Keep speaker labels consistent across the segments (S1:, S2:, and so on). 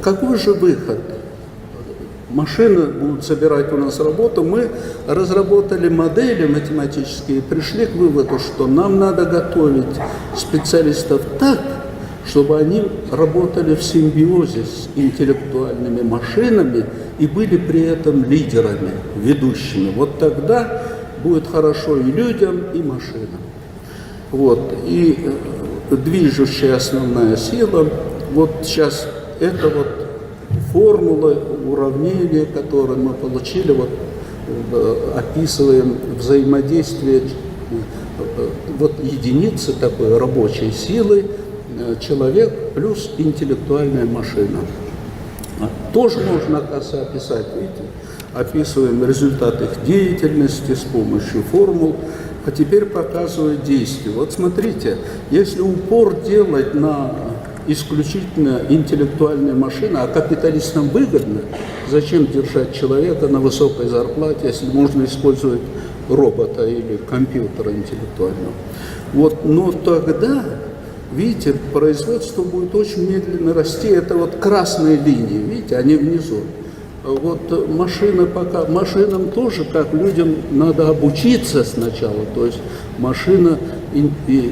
S1: какой же выход? Машины будут собирать у нас работу. Мы разработали модели математические и пришли к выводу, что нам надо готовить специалистов так, чтобы они работали в симбиозе с интеллектуальными машинами и были при этом лидерами, ведущими. Вот тогда будет хорошо и людям, и машинам. Вот. И движущая основная сила, вот сейчас это вот формулы, уравнения, которые мы получили, вот описываем взаимодействие вот единицы такой рабочей силы, человек плюс интеллектуальная машина. Тоже можно, оказывается, описать, видите, описываем результат их деятельности с помощью формул, а теперь показываю действие. Вот смотрите, если упор делать на исключительно интеллектуальные машины, а капиталистам выгодно, зачем держать человека на высокой зарплате, если можно использовать робота или компьютера интеллектуального. Вот, но тогда, видите, производство будет очень медленно расти. Это вот красные линии, видите, они внизу. Вот машинам тоже, как людям, надо обучиться сначала. То есть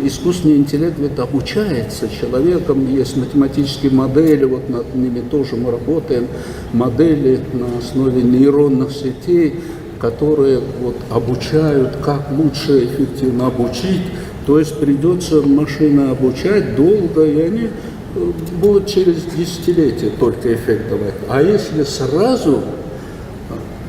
S1: искусственный интеллект ведь обучается человеком, есть математические модели, вот над ними тоже мы работаем, модели на основе нейронных сетей, которые вот обучают, как лучше эффективно обучить. То есть придется машины обучать долго, и они будут через десятилетия только эффект давать. А если сразу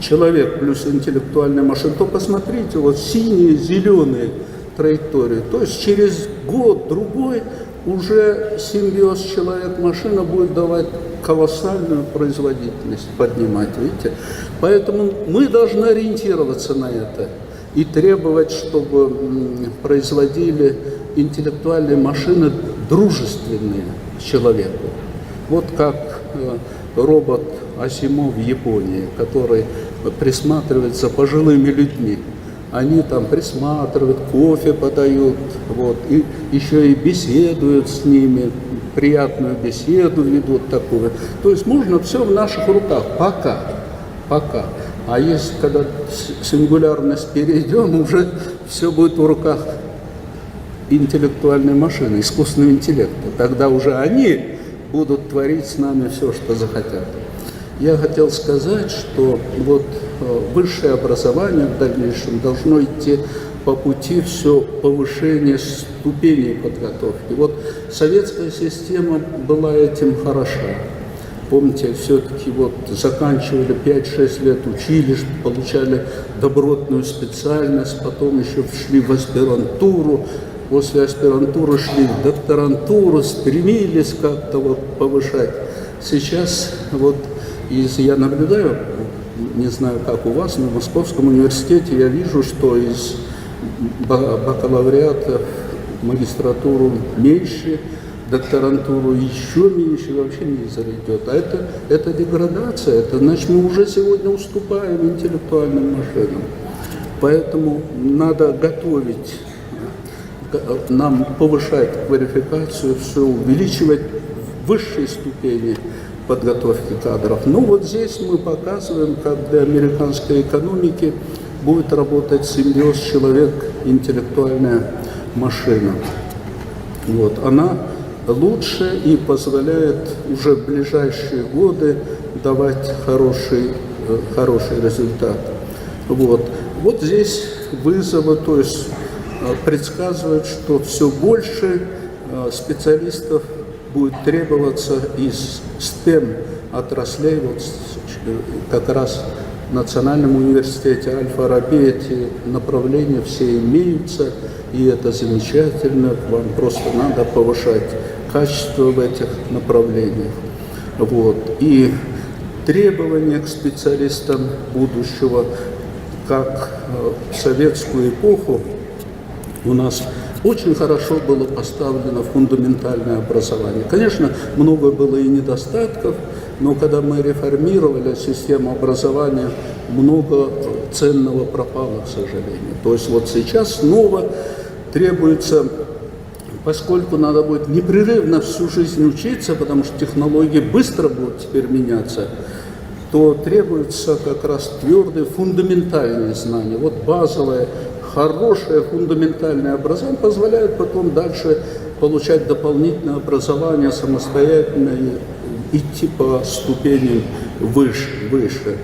S1: человек плюс интеллектуальная машина, то посмотрите, вот синие, зеленые траектории. То есть через год-другой уже симбиоз человек-машина будет давать колоссальную производительность, поднимать, видите. Поэтому мы должны ориентироваться на это и требовать, чтобы производили интеллектуальные машины дружественные человеку. Вот как робот Асимо в Японии, который присматривает за пожилыми людьми. Они там присматривают, кофе подают, вот, и еще и беседуют с ними, приятную беседу ведут такую. То есть можно все в наших руках, пока. А если когда сингулярность перейдем, уже все будет в руках интеллектуальной машины, искусственного интеллекта. Тогда уже они будут творить с нами все, что захотят. Я хотел сказать, что вот высшее образование в дальнейшем должно идти по пути все повышения ступеней подготовки. Вот советская система была этим хороша. Помните, все-таки вот заканчивали 5-6 лет училищ, получали добротную специальность, потом еще шли в аспирантуру, после аспирантуры шли в докторантуру, стремились как-то вот повышать. Сейчас вот я наблюдаю, не знаю, как у вас, но в Московском университете я вижу, что из бакалавриата магистратуру меньше, докторантуру еще меньше, вообще не зарядет. А это деградация, это значит, мы уже сегодня уступаем интеллектуальным машинам. Поэтому надо готовить, нам повышать квалификацию, все увеличивать высшие ступени подготовки кадров. Ну вот здесь мы показываем, как для американской экономики будет работать симбиоз человек-интеллектуальная машина. Вот. Она лучше и позволяет уже в ближайшие годы давать хороший результат. Вот здесь вызовы, то есть предсказывают, что все больше специалистов будет требоваться из STEM отраслей, вот как раз в Национальном университете Аль-Фараби эти направления все имеются, и это замечательно, вам просто надо повышать качество в этих направлениях. Вот. И требования к специалистам будущего, как в советскую эпоху, у нас очень хорошо было поставлено фундаментальное образование. Конечно, много было и недостатков, но когда мы реформировали систему образования, много ценного пропало, к сожалению. То есть вот сейчас снова требуется поскольку надо будет непрерывно всю жизнь учиться, потому что технологии быстро будут теперь меняться, то требуются как раз твердые фундаментальные знания. Вот базовое, хорошее фундаментальное образование позволяет потом дальше получать дополнительное образование самостоятельно и идти по ступеням выше.